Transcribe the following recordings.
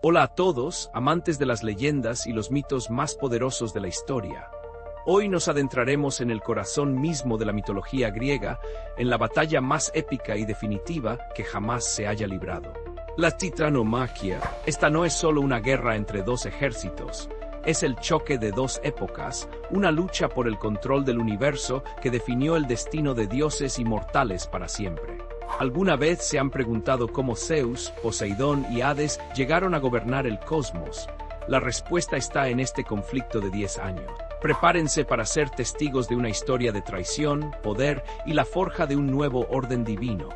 Hola a todos, amantes de las leyendas y los mitos más poderosos de la historia. Hoy nos adentraremos en el corazón mismo de la mitología griega, en la batalla más épica y definitiva que jamás se haya librado. La Titanomaquia. Esta no es solo una guerra entre dos ejércitos, es el choque de dos épocas, una lucha por el control del universo que definió el destino de dioses y mortales para siempre. ¿Alguna vez se han preguntado cómo Zeus, Poseidón y Hades llegaron a gobernar el cosmos? La respuesta está en este conflicto de 10 años. Prepárense para ser testigos de una historia de traición, poder y la forja de un nuevo orden divino.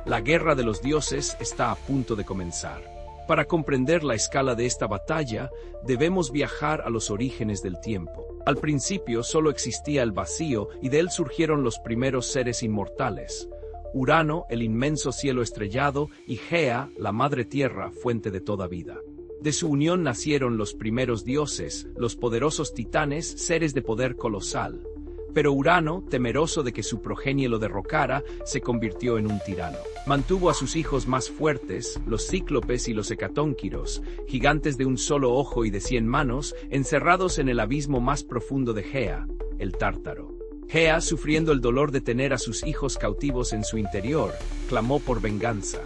La guerra de los dioses está a punto de comenzar. Para comprender la escala de esta batalla, debemos viajar a los orígenes del tiempo. Al principio solo existía el vacío y de él surgieron los primeros seres inmortales. Urano, el inmenso cielo estrellado, y Gea, la madre tierra, fuente de toda vida. De su unión nacieron los primeros dioses, los poderosos titanes, seres de poder colosal. Pero Urano, temeroso de que su progenie lo derrocara, se convirtió en un tirano. Mantuvo a sus hijos más fuertes, los cíclopes y los hecatónquiros, gigantes de un solo ojo y de 100 manos, encerrados en el abismo más profundo de Gea, el Tártaro. Gea, sufriendo el dolor de tener a sus hijos cautivos en su interior, clamó por venganza.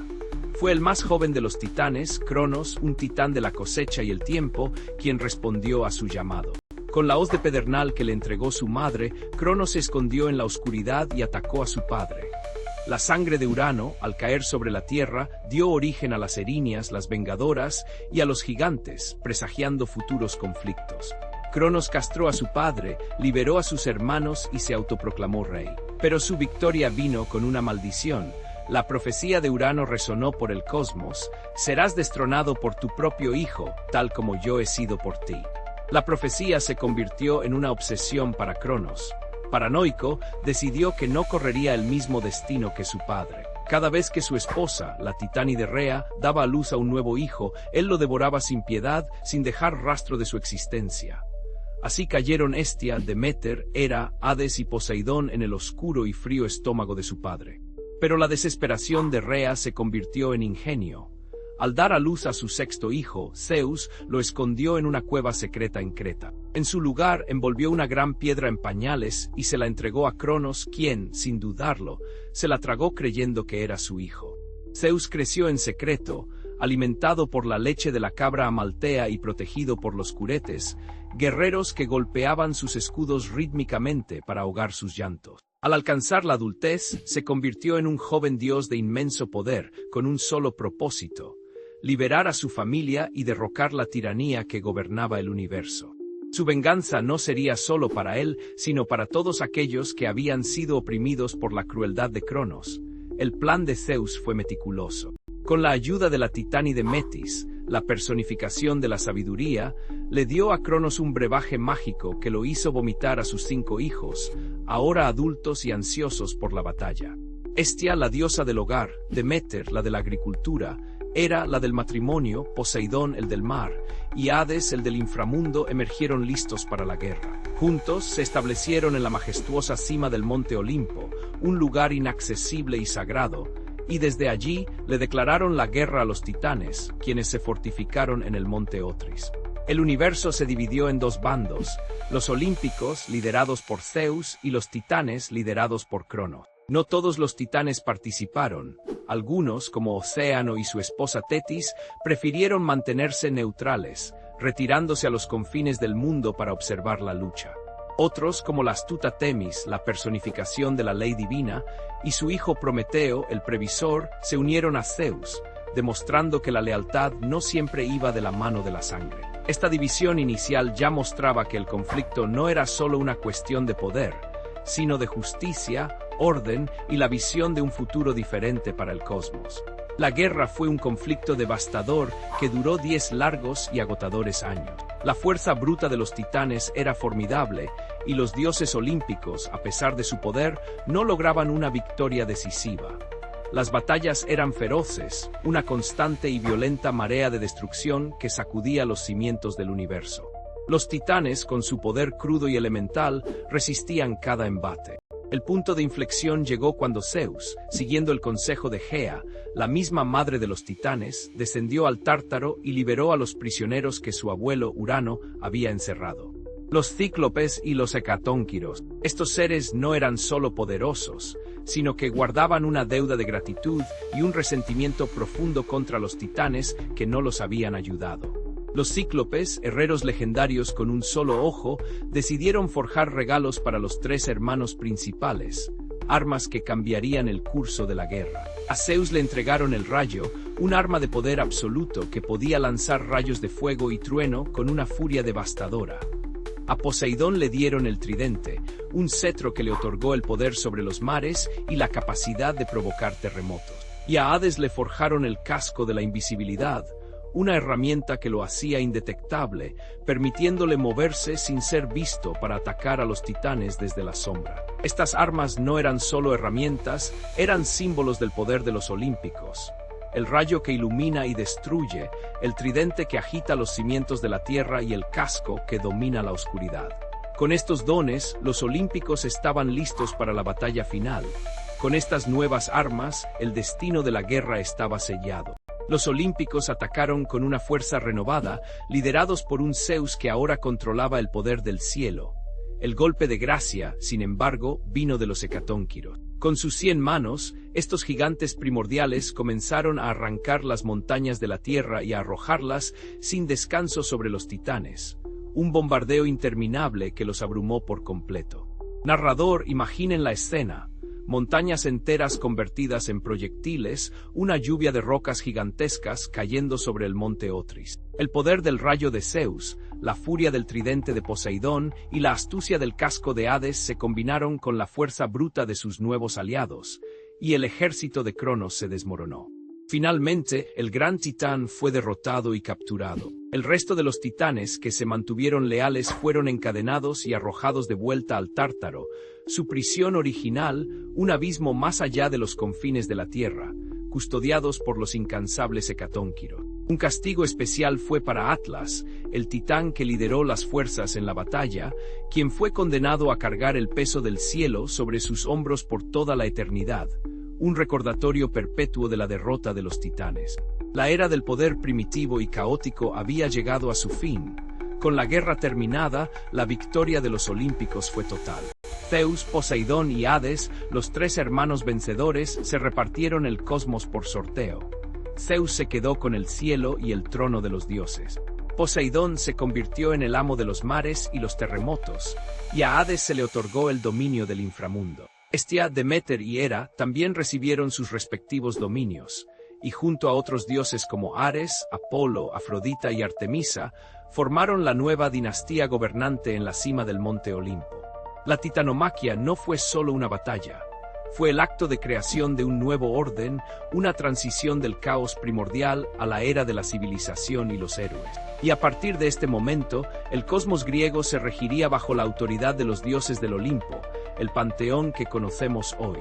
Fue el más joven de los titanes, Cronos, un titán de la cosecha y el tiempo, quien respondió a su llamado. Con la hoz de pedernal que le entregó su madre, Cronos se escondió en la oscuridad y atacó a su padre. La sangre de Urano, al caer sobre la tierra, dio origen a las Erinias, las Vengadoras, y a los gigantes, presagiando futuros conflictos. Cronos castró a su padre, liberó a sus hermanos y se autoproclamó rey. Pero su victoria vino con una maldición. La profecía de Urano resonó por el cosmos: serás destronado por tu propio hijo, tal como yo he sido por ti. La profecía se convirtió en una obsesión para Cronos. Paranoico, decidió que no correría el mismo destino que su padre. Cada vez que su esposa, la titánide Rea, daba a luz a un nuevo hijo, él lo devoraba sin piedad, sin dejar rastro de su existencia. Así cayeron Hestia, Deméter, Hera, Hades y Poseidón en el oscuro y frío estómago de su padre. Pero la desesperación de Rea se convirtió en ingenio. Al dar a luz a su sexto hijo, Zeus lo escondió en una cueva secreta en Creta. En su lugar, envolvió una gran piedra en pañales y se la entregó a Cronos, quien, sin dudarlo, se la tragó creyendo que era su hijo. Zeus creció en secreto, alimentado por la leche de la cabra amaltea y protegido por los curetes, guerreros que golpeaban sus escudos rítmicamente para ahogar sus llantos. Al alcanzar la adultez, se convirtió en un joven dios de inmenso poder, con un solo propósito: liberar a su familia y derrocar la tiranía que gobernaba el universo. Su venganza no sería solo para él, sino para todos aquellos que habían sido oprimidos por la crueldad de Cronos. El plan de Zeus fue meticuloso. Con la ayuda de la titánide Metis, la personificación de la sabiduría, le dio a Cronos un brebaje mágico que lo hizo vomitar a sus 5 hijos, ahora adultos y ansiosos por la batalla. Hestia, la diosa del hogar; Deméter, la de la agricultura; Hera, la del matrimonio; Poseidón, el del mar; y Hades, el del inframundo, emergieron listos para la guerra. Juntos se establecieron en la majestuosa cima del monte Olimpo, un lugar inaccesible y sagrado, y desde allí le declararon la guerra a los titanes, quienes se fortificaron en el monte Otris. El universo se dividió en 2 bandos: los olímpicos, liderados por Zeus, y los titanes, liderados por Cronos. No todos los titanes participaron. Algunos, como Océano y su esposa Tetis, prefirieron mantenerse neutrales, retirándose a los confines del mundo para observar la lucha. Otros, como la astuta Temis, la personificación de la ley divina, y su hijo Prometeo, el previsor, se unieron a Zeus, demostrando que la lealtad no siempre iba de la mano de la sangre. Esta división inicial ya mostraba que el conflicto no era solo una cuestión de poder, sino de justicia, orden y la visión de un futuro diferente para el cosmos. La guerra fue un conflicto devastador que duró 10 largos y agotadores años. La fuerza bruta de los titanes era formidable, y los dioses olímpicos, a pesar de su poder, no lograban una victoria decisiva. Las batallas eran feroces, una constante y violenta marea de destrucción que sacudía los cimientos del universo. Los titanes, con su poder crudo y elemental, resistían cada embate. El punto de inflexión llegó cuando Zeus, siguiendo el consejo de Gea, la misma madre de los titanes, descendió al Tártaro y liberó a los prisioneros que su abuelo Urano había encerrado. Los cíclopes y los hecatónquiros. Estos seres no eran solo poderosos, sino que guardaban una deuda de gratitud y un resentimiento profundo contra los titanes que no los habían ayudado. Los cíclopes, herreros legendarios con un solo ojo, decidieron forjar regalos para los tres hermanos principales, armas que cambiarían el curso de la guerra. A Zeus le entregaron el rayo, un arma de poder absoluto que podía lanzar rayos de fuego y trueno con una furia devastadora. A Poseidón le dieron el tridente, un cetro que le otorgó el poder sobre los mares y la capacidad de provocar terremotos. Y a Hades le forjaron el casco de la invisibilidad, una herramienta que lo hacía indetectable, permitiéndole moverse sin ser visto para atacar a los titanes desde la sombra. Estas armas no eran solo herramientas, eran símbolos del poder de los olímpicos. El rayo que ilumina y destruye, el tridente que agita los cimientos de la tierra y el casco que domina la oscuridad. Con estos dones, los olímpicos estaban listos para la batalla final. Con estas nuevas armas, el destino de la guerra estaba sellado. Los olímpicos atacaron con una fuerza renovada, liderados por un Zeus que ahora controlaba el poder del cielo. El golpe de gracia, sin embargo, vino de los hecatónquiros. Con sus 100 manos, estos gigantes primordiales comenzaron a arrancar las montañas de la tierra y a arrojarlas sin descanso sobre los titanes. Un bombardeo interminable que los abrumó por completo. Narrador, imaginen la escena. Montañas enteras convertidas en proyectiles, una lluvia de rocas gigantescas cayendo sobre el monte Otris. El poder del rayo de Zeus, la furia del tridente de Poseidón y la astucia del casco de Hades se combinaron con la fuerza bruta de sus nuevos aliados, y el ejército de Cronos se desmoronó. Finalmente, el gran titán fue derrotado y capturado. El resto de los titanes que se mantuvieron leales fueron encadenados y arrojados de vuelta al Tártaro, su prisión original, un abismo más allá de los confines de la tierra, custodiados por los incansables hecatónquiros. Un castigo especial fue para Atlas, el titán que lideró las fuerzas en la batalla, quien fue condenado a cargar el peso del cielo sobre sus hombros por toda la eternidad, un recordatorio perpetuo de la derrota de los titanes. La era del poder primitivo y caótico había llegado a su fin. Con la guerra terminada, la victoria de los olímpicos fue total. Zeus, Poseidón y Hades, los tres hermanos vencedores, se repartieron el cosmos por sorteo. Zeus se quedó con el cielo y el trono de los dioses. Poseidón se convirtió en el amo de los mares y los terremotos, y a Hades se le otorgó el dominio del inframundo. Hestia, Deméter y Hera también recibieron sus respectivos dominios, y junto a otros dioses como Ares, Apolo, Afrodita y Artemisa, formaron la nueva dinastía gobernante en la cima del monte Olimpo. La titanomaquia no fue solo una batalla, fue el acto de creación de un nuevo orden, una transición del caos primordial a la era de la civilización y los héroes. Y a partir de este momento, el cosmos griego se regiría bajo la autoridad de los dioses del Olimpo, el panteón que conocemos hoy.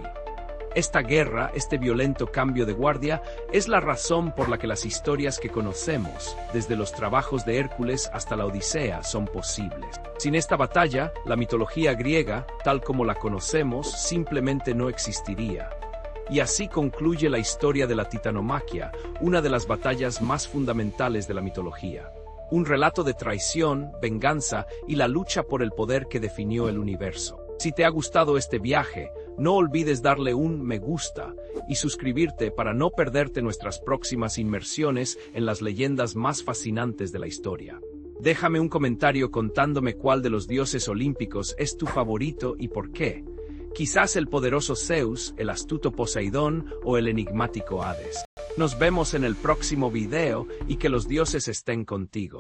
Esta guerra, este violento cambio de guardia, es la razón por la que las historias que conocemos, desde los trabajos de Hércules hasta la Odisea, son posibles. Sin esta batalla, la mitología griega, tal como la conocemos, simplemente no existiría. Y así concluye la historia de la titanomaquia, una de las batallas más fundamentales de la mitología. Un relato de traición, venganza y la lucha por el poder que definió el universo. Si te ha gustado este viaje, no olvides darle un me gusta y suscribirte para no perderte nuestras próximas inmersiones en las leyendas más fascinantes de la historia. Déjame un comentario contándome cuál de los dioses olímpicos es tu favorito y por qué. Quizás el poderoso Zeus, el astuto Poseidón o el enigmático Hades. Nos vemos en el próximo video y que los dioses estén contigo.